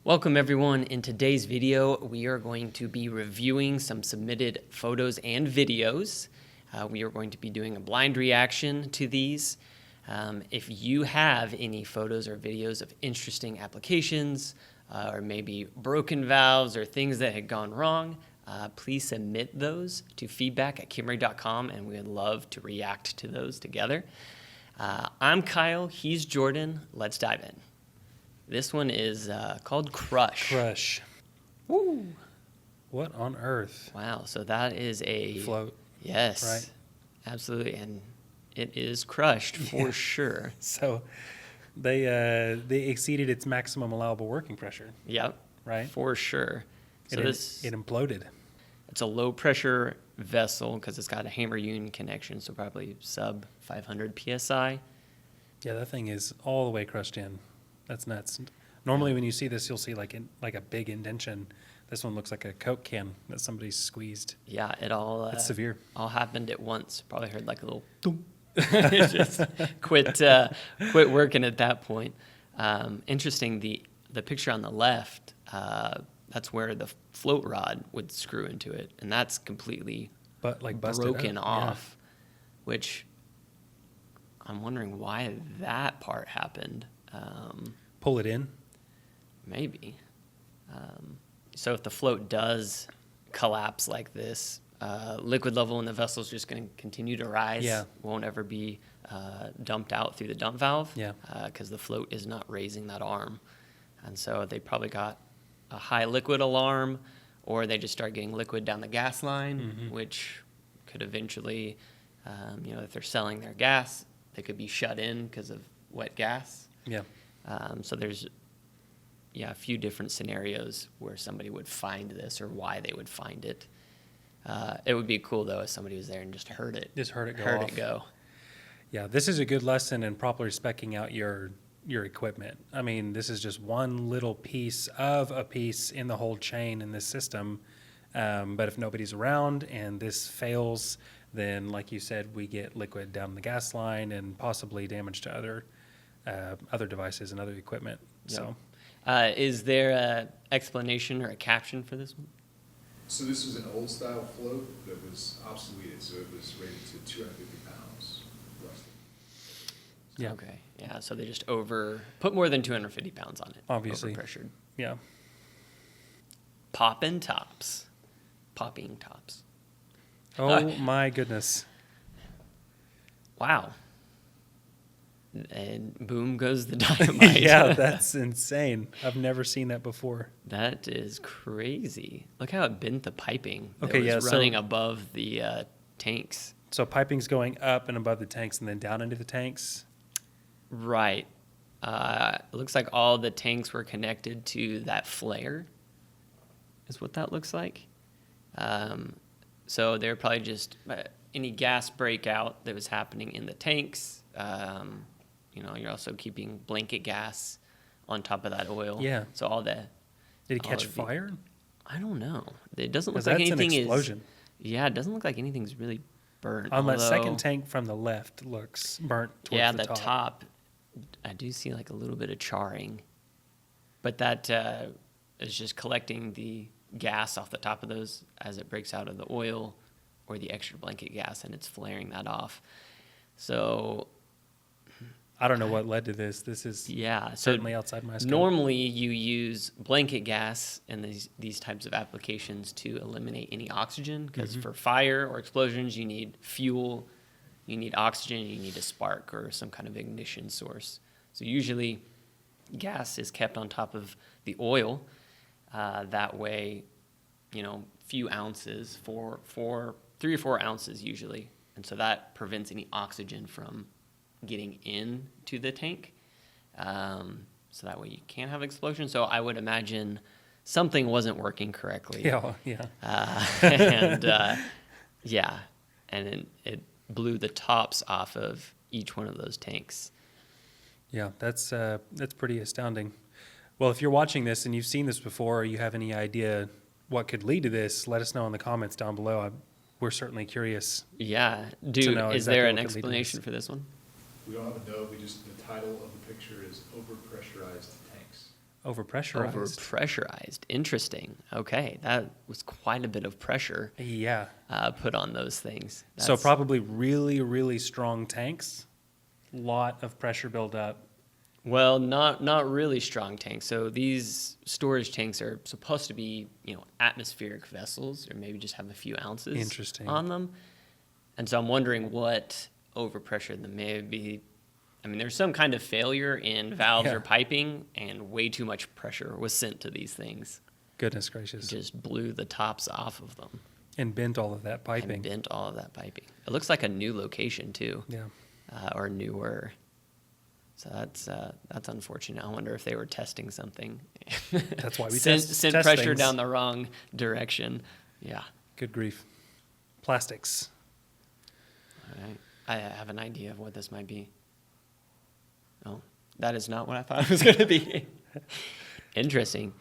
Welcome everyone. In today's video, we are going to be reviewing some submitted photos and videos. We are going to be doing a blind reaction to these. If you have any photos or videos of interesting applications, or maybe broken valves or things that had gone wrong, please submit those to feedback@kimray.com, and we would love to react to those together. I'm Kyle, he's Jordan. Let's dive in. This one is called Crush. Crush. Woo! What on earth? Wow, so that is a... Float. Yes. Right. Absolutely, and it is crushed for sure. So they exceeded its maximum allowable working pressure. Yep. Right? For sure. So it imploded. It's a low pressure vessel because it's got a hammer union connection, so probably sub 500 psi. Yeah, that thing is all the way crushed in. That's nuts. Normally when you see this, you'll see like a big indentation. This one looks like a Coke can that somebody squeezed. Yeah, it all... It's severe. All happened at once. Probably heard like a little... It just quit working at that point. Interesting, the picture on the left, that's where the float rod would screw into it, and that's completely broken off, which I'm wondering why that part happened. Pull it in? Maybe. So if the float does collapse like this, liquid level in the vessel is just going to continue to rise. Yeah. Won't ever be dumped out through the dump valve. Yeah. Because the float is not raising that arm. And so they probably got a high liquid alarm, or they just start getting liquid down the gas line, which could eventually, if they're selling their gas, they could be shut in because of wet gas. Yeah. So there's a few different scenarios where somebody would find this or why they would find it. It would be cool, though, if somebody was there and just heard it. Just heard it go Heard off. it go. Yeah, this is a good lesson in properly speccing out your equipment. I mean, this is just one little piece of a piece in the whole chain in this system. But if nobody's around and this fails, then, like you said, we get liquid down the gas line and possibly damage to other devices and other equipment. Yep. So, is there an explanation or a caption for this one? So this was an old style float that was obsoleted, so it was rated to 250 pounds roughly. yeah. Okay. Yeah, so they just put more than 250 pounds on it. Obviously. Overpressured. Yeah. Popping tops. Oh, my goodness. Wow. And boom goes the dynamite. Yeah, that's insane. I've never seen that before. That is crazy. Look how it bent the piping that Okay, was yeah, running above the tanks. So piping's going up and above the tanks and then down into the tanks? Right. It looks like all the tanks were connected to that flare, is what that looks like. So they're probably just any gas breakout that was happening in the tanks. You're also keeping blanket gas on top of that oil. Yeah. So all that. Did it catch fire? I don't know. It doesn't look That's like anything an explosion. Yeah, it doesn't look like anything's really burnt. On that second tank from the left looks burnt towards the top. I do see like a little bit of charring, but that is just collecting the gas off the top of those as it breaks out of the oil or the extra blanket gas, and it's flaring that off. So I don't know what led to this. This is certainly outside my scope. Normally you use blanket gas in these types of applications to eliminate any oxygen, because for fire or explosions you need fuel, you need oxygen, you need a spark or some kind of ignition source. So usually gas is kept on top of the oil. That way, few ounces, 3 or 4 ounces usually. And so that prevents any oxygen from getting into the tank. So that way you can't have explosion. So I would imagine something wasn't working correctly. Yeah. And then it blew the tops off of each one of those tanks. Yeah, that's pretty astounding. Well, if you're watching this and you've seen this before, or you have any idea what could lead to this, let us know in the comments down below. We're certainly curious. Yeah. Is there an explanation for this one? We don't have a note. The title of the picture is Overpressurized Tanks. Overpressurized. Overpressurized. Interesting. Okay, that was quite a bit of pressure Yeah. put on those things. So That's- probably really, really strong tanks. Lot of pressure buildup. Well, not really strong tanks. So these storage tanks are supposed to be, atmospheric vessels, or maybe just have a few ounces Interesting. on them. And so I'm wondering what overpressured them may be. I mean, there's some kind of failure in valves Yeah. or piping, and way too much pressure was sent to these things. Goodness It gracious. just blew the tops off of them And bent all of that and piping. bent all of that piping. It looks like a new location too, Yeah. or newer. So that's unfortunate. I wonder if they were testing something. That's why we sent test pressure things. down the wrong direction. Yeah. Good grief. Plastics. All right. I have an idea of what this might be. Oh, that is not what I thought it was going to be. Interesting.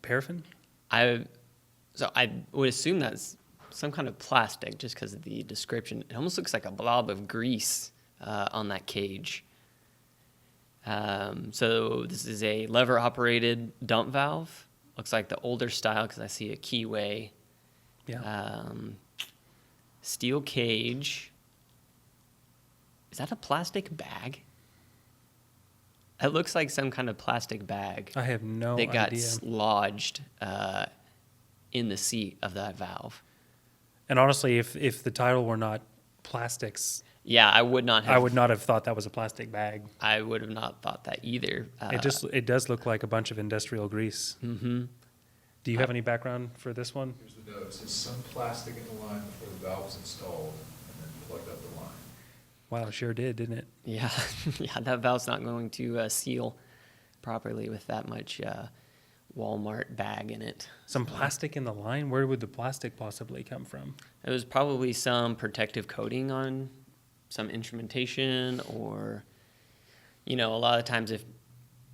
Paraffin? I would assume that's some kind of plastic, just because of the description. It almost looks like a blob of grease on that cage. So this is a lever-operated dump valve. Looks like the older style because I see a keyway. Yeah. Steel cage. Is that a plastic bag? It looks like some kind of plastic bag I have no that got idea. lodged in the seat of that valve. And honestly, if the title were not plastics, Yeah, I would not have. I would not have thought that was a plastic bag. I would have not thought that either. It does look like a bunch of industrial grease. Mm-hmm. Do you have any background for this one? Here's the note, it says some plastic in the line before the valve was installed, and then plugged up the line. Wow, sure did, didn't it? Yeah, yeah, that valve's not going to seal properly with that much Walmart bag in it. Some plastic in the line? Where would the plastic possibly come from? It was probably some protective coating on some instrumentation, or, a lot of times if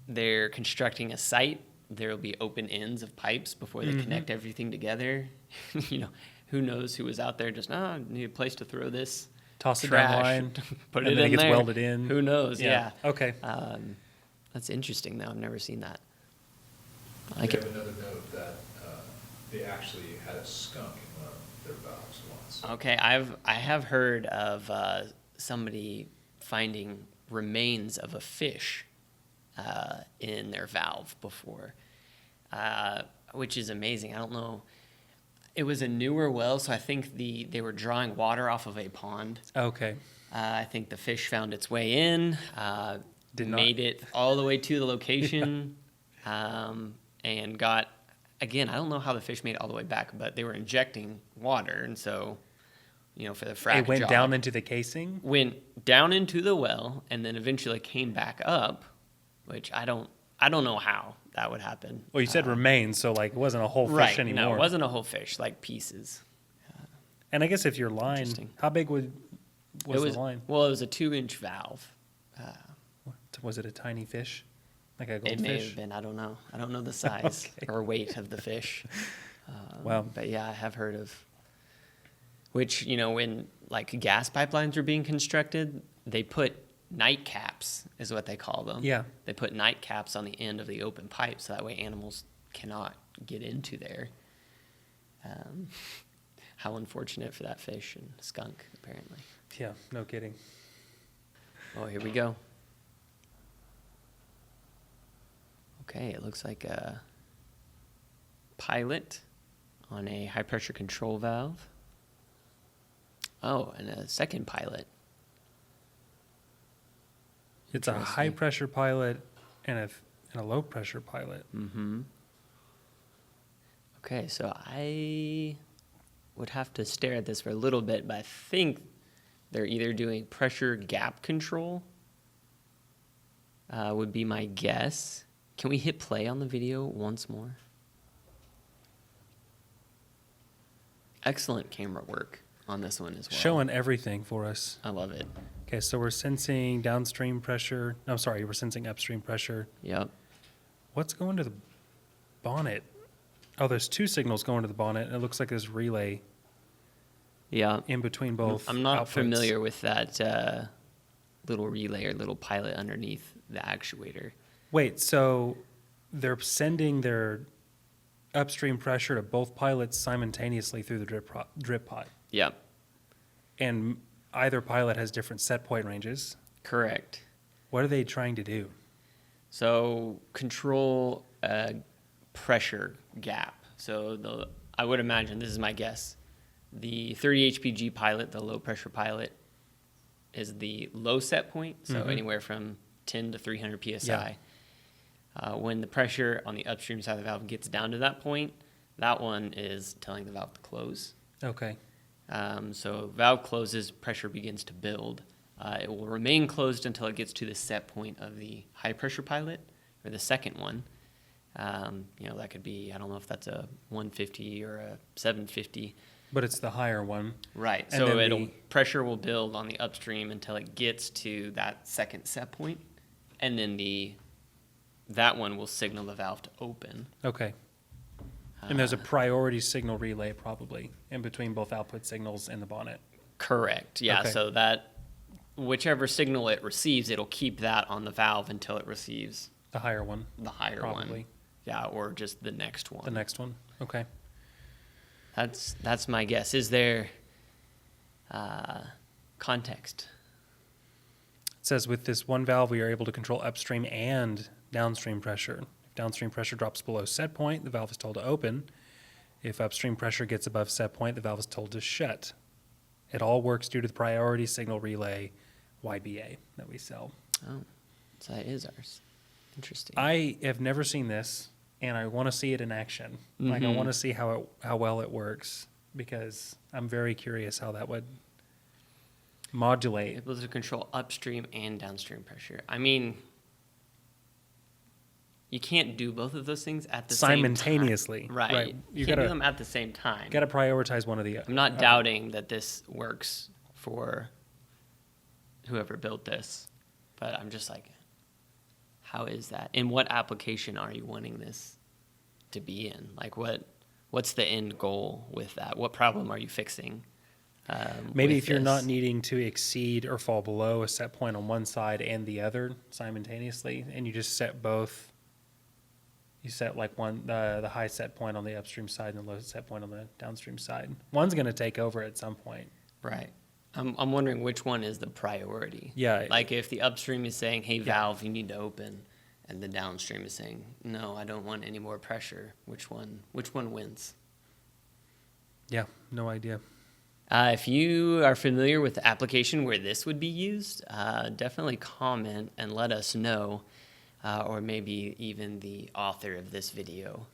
they're constructing a site, there'll be open ends of pipes before they connect everything together. Who knows who was out there just, need a place to throw this Toss it down the trash, line, put and it then in it gets there. welded in. Who knows? Yeah. Okay. That's interesting, though. I've never seen that. I They like have it. another note that they actually had a skunk in one of their valves once. Okay, I have heard of somebody finding remains of a fish in their valve before, which is amazing. I don't know. It was a newer well, so I think they were drawing water off of a pond. Okay. I think the fish found its way in, Did not- made it all the way to the location, and got, again, I don't know how the fish made it all the way back, but they were injecting water, and so, for the frac It went job, down into the casing? went down into the well, and then eventually came back up, which I don't know how that would happen. Well, you said remains, so like it wasn't a whole fish Right, anymore. no, it wasn't a whole fish, like pieces. And I guess if your line, Interesting. how big was It was the line? Well, it was a 2-inch valve. Was it a tiny fish? Like a It may have goldfish? been. I don't know. I don't know the size Okay. or weight of the fish. Wow. But yeah, I have heard of. Which, when like gas pipelines were being constructed, they put night caps, is what they call them. Yeah. They put night caps on the end of the open pipe, so that way animals cannot get into there. How unfortunate for that fish and skunk, apparently. Yeah, no kidding. Oh, here we go. Okay, it looks like a pilot on a high pressure control valve. Oh, and a second pilot. It's a Interesting. high pressure pilot and a low pressure pilot. Mm-hmm. Okay, so I would have to stare at this for a little bit, but I think they're either doing pressure gap control, would be my guess. Can we hit play on the video once more? Excellent camera work on this one as well. Showing everything for us. I love it. Okay, so we're sensing downstream pressure. No, sorry, we're sensing upstream pressure. Yep. What's going to the bonnet? Oh, there's two signals going to the bonnet, and it looks like there's relay Yeah. in between both. I'm not outputs. familiar with that little relay or little pilot underneath the actuator. Wait, so they're sending their upstream pressure to both pilots simultaneously through the drip pot. Yep, And either pilot has different set point ranges. correct. What are they trying to do? So control a pressure gap. So I would imagine, this is my guess, the 30 HPG pilot, the low pressure pilot, is the low set point, so anywhere from 10 to 300 PSI. When the pressure on the upstream side of the valve gets down to that point, that one is telling the valve to close. Okay. So valve closes, pressure begins to build. It will remain closed until it gets to the set point of the high pressure pilot, or the second one. That could be, I don't know if that's a 150 or a 750. But it's the higher one. Right. And So then pressure will build on the upstream until it gets to that second set point, and then that one will signal the valve to open. Okay. And there's a priority signal relay probably in between both output signals and the bonnet. Correct. Yeah. Okay. So that whichever signal it receives, it'll keep that on the valve until it receives The higher one. the higher Probably. one. Yeah, or just the next one. The next one. Okay. That's my guess. Is there context? It says with this one valve, we are able to control upstream and downstream pressure. If downstream pressure drops below set point, the valve is told to open. If upstream pressure gets above set point, the valve is told to shut. It all works due to the priority signal relay YBA that we sell. Oh, so that is ours. Interesting. I have never seen this, and I want to see it in action. Like I want to see how well it works, because I'm very curious how that would modulate. Able to control upstream and downstream pressure. I mean, you can't do both of those things at the same time. Simultaneously. Right. You You can't gotta do them at the same time. gotta prioritize one of the. I'm not doubting that this works for whoever built this, but I'm just like, how is that? In what application are you wanting this to be in? Like, what's the end goal with that? What problem are you fixing? Maybe with if you're not this? needing to exceed or fall below a set point on one side and the other simultaneously, and you just set both. You set like the high set point on the upstream side and the low set point on the downstream side. One's going to take over at some point. Right. I'm wondering which one is the priority. Yeah. Like if the upstream is saying, "Hey, valve, you need to open," and the downstream is saying, "No, I don't want any more pressure." Which one wins? Yeah, no idea. If you are familiar with the application where this would be used, definitely comment and let us know. Or maybe even the author of this video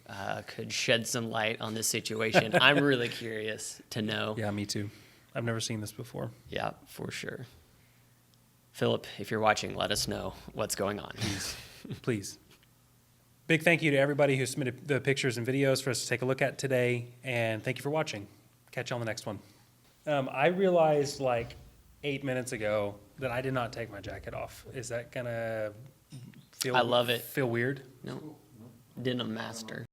could shed some light on this situation. I'm really curious to know. Yeah, me too. I've never seen this before. Yeah, for sure. Philip, if you're watching, let us know what's going on. Please. Big thank you to everybody who submitted the pictures and videos for us to take a look at today, and thank you for watching. Catch you on the next one. I realized like 8 minutes ago that I did not take my jacket off. Is that gonna I love it. feel weird? No, denim master.